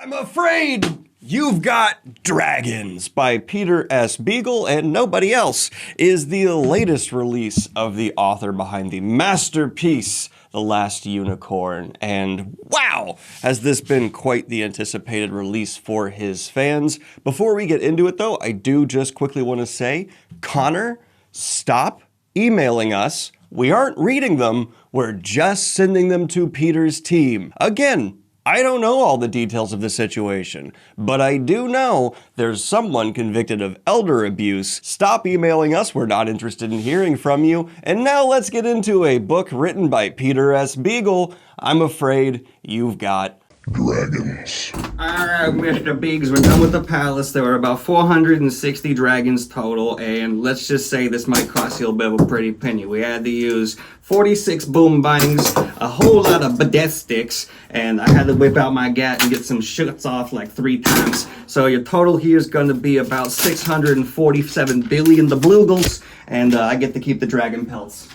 I'm afraid you've got dragons by Peter S. Beagle and nobody else is the latest release of the author behind the masterpiece, The Last Unicorn. And wow, has this been quite the anticipated release for his fans. Before we get into it though, I do just quickly want to say, Connor, stop emailing us. We aren't reading them, we're just sending them to Peter's team. Again, I don't know all the details of the situation, but I do know there's someone convicted of elder abuse. Stop emailing us, we're not interested in hearing from you. And now let's get into a book written by Peter S. Beagle. I'm afraid you've got dragons. Alright, Mr. Biggs, we're done with the palace. There were about 460 dragons total, and let's just say this might cost you a bit of a pretty penny. We had to use 46 boom bindings, a whole lot of badet sticks, and I had to whip out my gat and get some shoots off like 3 times. So your total here is going to be about 647 billion doubloogles, and I get to keep the dragon pelts.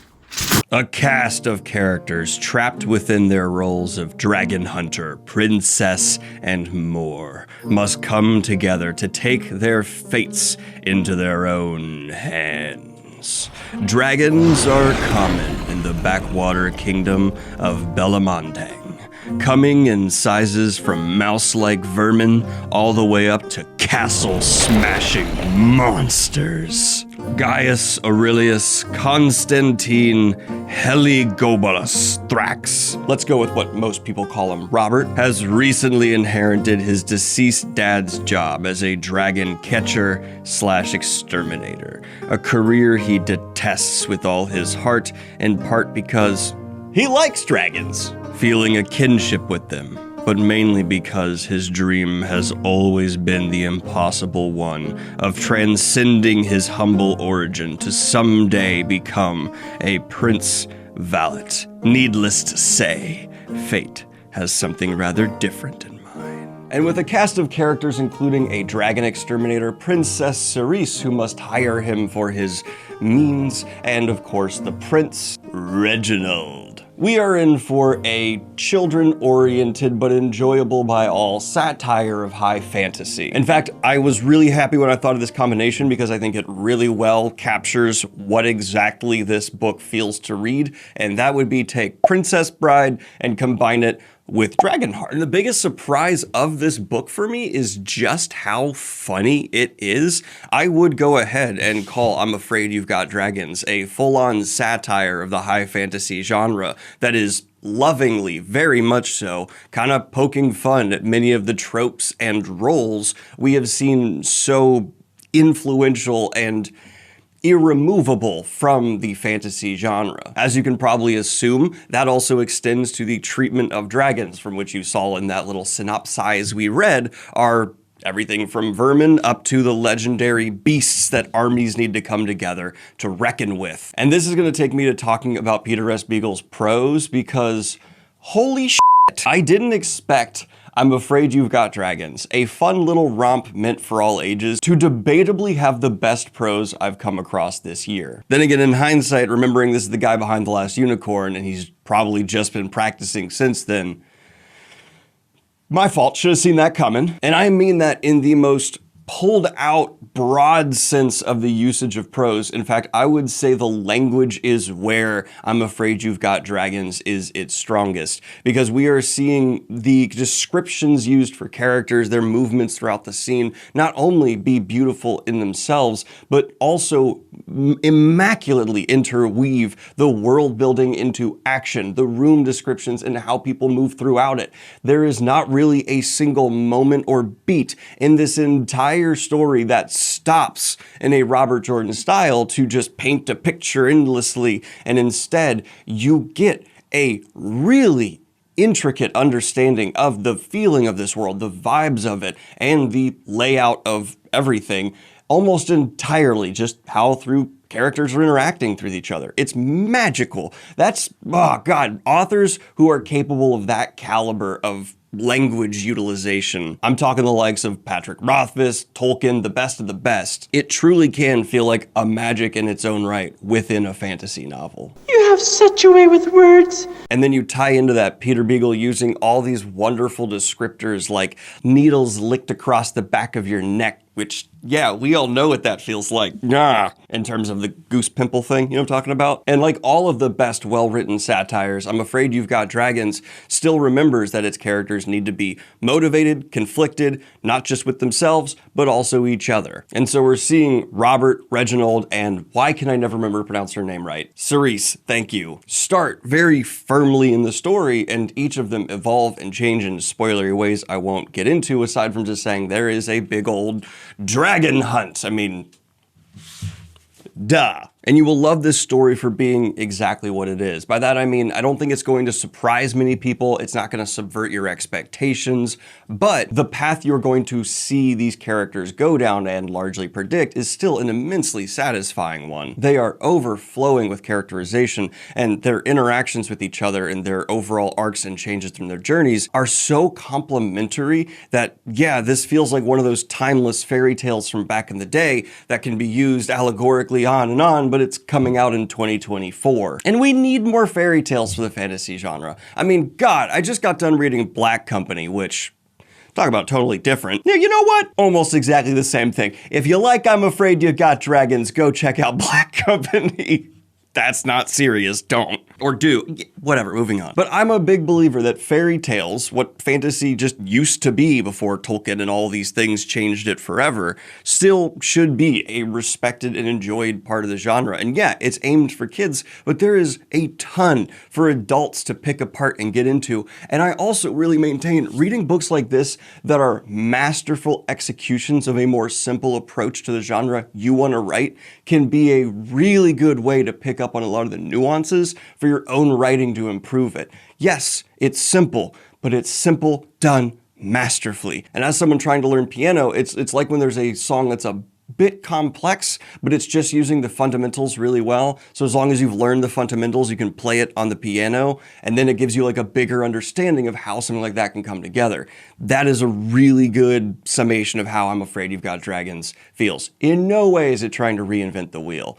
A cast of characters trapped within their roles of dragon hunter, princess, and more must come together to take their fates into their own hands. Dragons are common in the backwater kingdom of Bellamontang, coming in sizes from mouse-like vermin all the way up to castle-smashing monsters. Gaius Aurelius Constantine Heliogabalus Thrax, let's go with what most people call him, Robert, has recently inherited his deceased dad's job as a dragon catcher / exterminator, a career he detests with all his heart, in part because he likes dragons, feeling a kinship with them, but mainly because his dream has always been the impossible one of transcending his humble origin to someday become a prince valet. Needless to say, fate has something rather different in mind. And with a cast of characters including a dragon exterminator, Princess Cerise, who must hire him for his means, and of course the Prince Reginald. We are in for a children-oriented but enjoyable by all satire of high fantasy. In fact, I was really happy when I thought of this combination because I think it really well captures what exactly this book feels to read, and that would be take Princess Bride and combine it with Dragonheart. And the biggest surprise of this book for me is just how funny it is. I would go ahead and call I'm Afraid You've Got Dragons a full-on satire of the high fantasy genre that is lovingly, very much so, kind of poking fun at many of the tropes and roles we have seen so influential and irremovable from the fantasy genre. As you can probably assume, that also extends to the treatment of dragons, from which you saw in that little synopsis we read are everything from vermin up to the legendary beasts that armies need to come together to reckon with. And this is going to take me to talking about Peter S. Beagle's prose because holy shit, I didn't expect I'm Afraid You've Got Dragons, a fun little romp meant for all ages, to debatably have the best prose I've come across this year. Then again, in hindsight, remembering this is the guy behind The Last Unicorn and he's probably just been practicing since then, my fault, should have seen that coming. And I mean that in the most pulled out, broad sense of the usage of prose. In fact, I would say the language is where I'm Afraid You've Got Dragons is its strongest, because we are seeing the descriptions used for characters, their movements throughout the scene, not only be beautiful in themselves, but also immaculately interweave the world building into action, the room descriptions and how people move throughout it. There is not really a single moment or beat in this entire story that stops in a Robert Jordan style to just paint a picture endlessly, and instead you get a really intricate understanding of the feeling of this world, the vibes of it, and the layout of everything, almost entirely just how through characters are interacting with each other. It's magical. That's, oh God, authors who are capable of that caliber of language utilization. I'm talking the likes of Patrick Rothfuss, Tolkien, the best of the best. It truly can feel like a magic in its own right within a fantasy novel. You have such a way with words. And then you tie into that Peter Beagle using all these wonderful descriptors like needles licked across the back of your neck, which, yeah, we all know what that feels like. Nah, in terms of the goose pimple thing, you know what I'm talking about? And like all of the best well-written satires, I'm Afraid You've Got Dragons still remembers that its characters need to be motivated, conflicted, not just with themselves, but also each other. And so we're seeing Robert, Reginald, and why can I never remember to pronounce her name right? Cerise, thank you. Start very firmly in the story, and each of them evolve and change in spoilery ways I won't get into, aside from just saying there is a big old dragon hunt. I mean, duh. And you will love this story for being exactly what it is. By that I mean, I don't think it's going to surprise many people. It's not going to subvert your expectations, but the path you're going to see these characters go down and largely predict is still an immensely satisfying one. They are overflowing with characterization, and their interactions with each other and their overall arcs and changes from their journeys are so complementary that, yeah, this feels like one of those timeless fairy tales from back in the day that can be used allegorically on, but it's coming out in 2024. And we need more fairy tales for the fantasy genre. I mean, God, I just got done reading Black Company, which, talk about totally different. Yeah, you know what? Almost exactly the same thing. If you like I'm Afraid You've Got Dragons, go check out Black Company. That's not serious, don't. Or do. Whatever, moving on. But I'm a big believer that fairy tales, what fantasy just used to be before Tolkien and all these things changed it forever, still should be a respected and enjoyed part of the genre. And yeah, it's aimed for kids, but there is a ton for adults to pick apart and get into. And I also really maintain reading books like this that are masterful executions of a more simple approach to the genre you want to write can be a really good way to pick up on a lot of the nuances for your own writing to improve it. Yes, it's simple, but it's simple done masterfully. And as someone trying to learn piano, it's like when there's a song that's a bit complex, but it's just using the fundamentals really well. So as long as you've learned the fundamentals, you can play it on the piano, and then it gives you like a bigger understanding of how something like that can come together. That is a really good summation of how I'm Afraid You've Got Dragons feels. In no way is it trying to reinvent the wheel,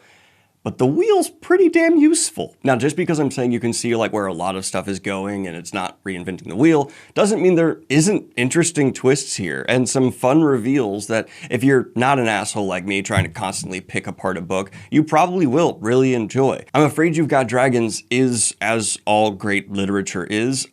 but the wheel's pretty damn useful. Now, just because I'm saying you can see like where a lot of stuff is going and it's not reinventing the wheel, doesn't mean there isn't interesting twists here and some fun reveals that if you're not an asshole like me trying to constantly pick apart a book, you probably will really enjoy. I'm Afraid You've Got Dragons is, as all great literature is,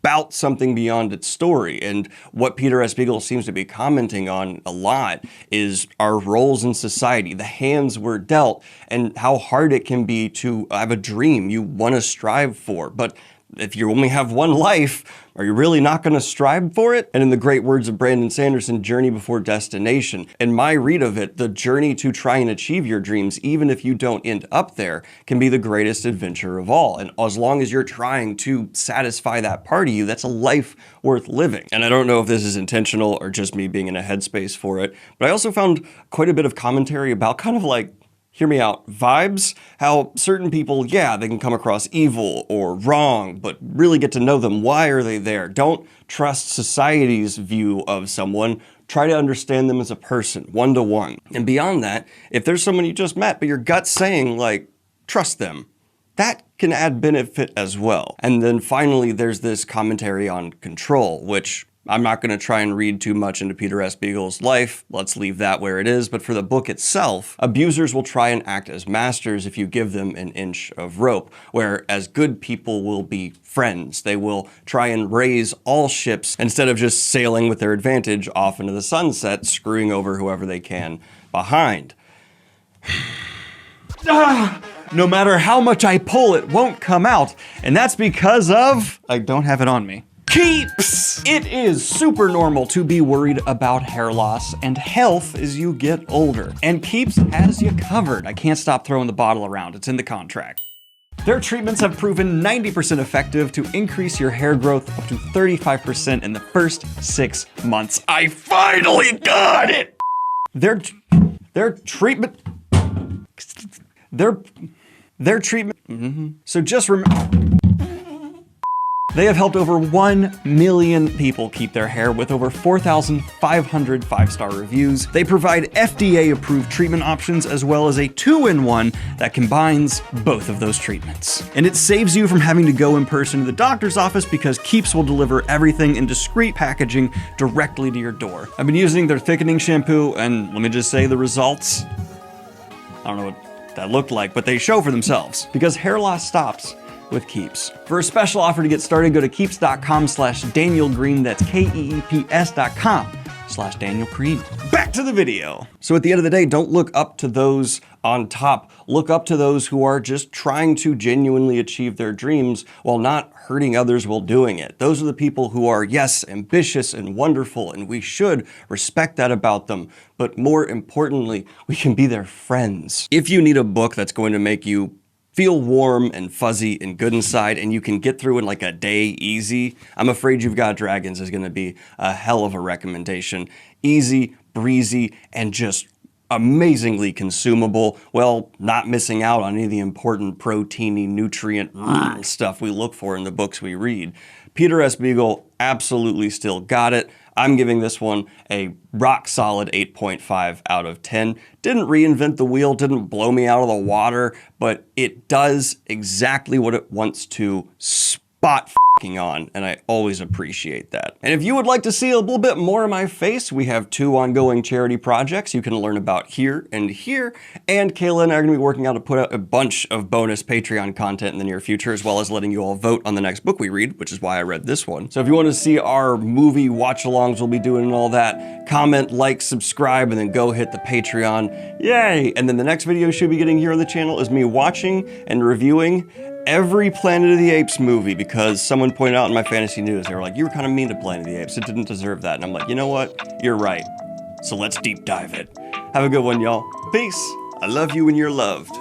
about something beyond its story. And what Peter S. Beagle seems to be commenting on a lot is our roles in society, the hands we're dealt, and how hard it can be to have a dream you want to strive for. But if you only have one life, are you really not going to strive for it? And in the great words of Brandon Sanderson, journey before destination. In my read of it, the journey to try and achieve your dreams, even if you don't end up there, can be the greatest adventure of all. And as long as you're trying to satisfy that part of you, that's a life worth living. And I don't know if this is intentional or just me being in a headspace for it, but I also found quite a bit of commentary about kind of like, hear me out, vibes, how certain people, yeah, they can come across evil or wrong, but really get to know them. Why are they there? Don't trust society's view of someone. Try to understand them as a person, one-to-one. And beyond that, if there's someone you just met, but your gut's saying, like, trust them, that can add benefit as well. And then finally, there's this commentary on control, which I'm not going to try and read too much into Peter S. Beagle's life. Let's leave that where it is. But for the book itself, abusers will try and act as masters if you give them an inch of rope, whereas good people will be friends. They will try and raise all ships instead of just sailing with their advantage off into the sunset, screwing over whoever they can behind. No matter how much I pull, it won't come out. And that's because of... I don't have it on me. Keeps! It is super normal to be worried about hair loss and health as you get older. And Keeps has you covered. I can't stop throwing the bottle around. It's in the contract. Their treatments have proven 90% effective to increase your hair growth up to 35% in the first 6 months. I finally got it! Their treatment... Their treatment... So just remember... They have helped over 1 million people keep their hair with over 4,500 5-star reviews. They provide FDA-approved treatment options as well as a 2-in-1 that combines both of those treatments. And it saves you from having to go in person to the doctor's office because Keeps will deliver everything in discreet packaging directly to your door. I've been using their thickening shampoo, and let me just say the results. I don't know what that looked like, but they show for themselves because hair loss stops with Keeps. For a special offer to get started, go to keeps.com/Daniel Green. That's KEEPS.com/Daniel Green. Back to the video. So at the end of the day, don't look up to those on top. Look up to those who are just trying to genuinely achieve their dreams while not hurting others while doing it. Those are the people who are, yes, ambitious and wonderful, and we should respect that about them. But more importantly, we can be their friends. If you need a book that's going to make you feel warm and fuzzy and good inside, and you can get through in like a day easy, I'm Afraid You've Got Dragons is going to be a hell of a recommendation. Easy, breezy, and just amazingly consumable, well, not missing out on any of the important proteiny, nutrient stuff we look for in the books we read. Peter S. Beagle absolutely still got it. I'm giving this one a rock solid 8.5 out of 10. Didn't reinvent the wheel, didn't blow me out of the water, but it does exactly what it wants to spot on, and I always appreciate that. And if you would like to see a little bit more of my face, we have 2 ongoing charity projects you can learn about here, and Kayla and I are going to be working out to put out a bunch of bonus Patreon content in the near future, as well as letting you all vote on the next book we read, which is why I read this one. So if you want to see our movie watch-alongs we'll be doing and all that, comment, like, subscribe, and then go hit the Patreon. Yay! And then the next video you should be getting here on the channel is me watching and reviewing every Planet of the Apes movie, because someone pointed out in my fantasy news, they were like, you were kind of mean to Planet of the Apes, it didn't deserve that. And I'm like, you know what? You're right. So let's deep dive it. Have a good one, y'all. Peace. I love you and you're loved.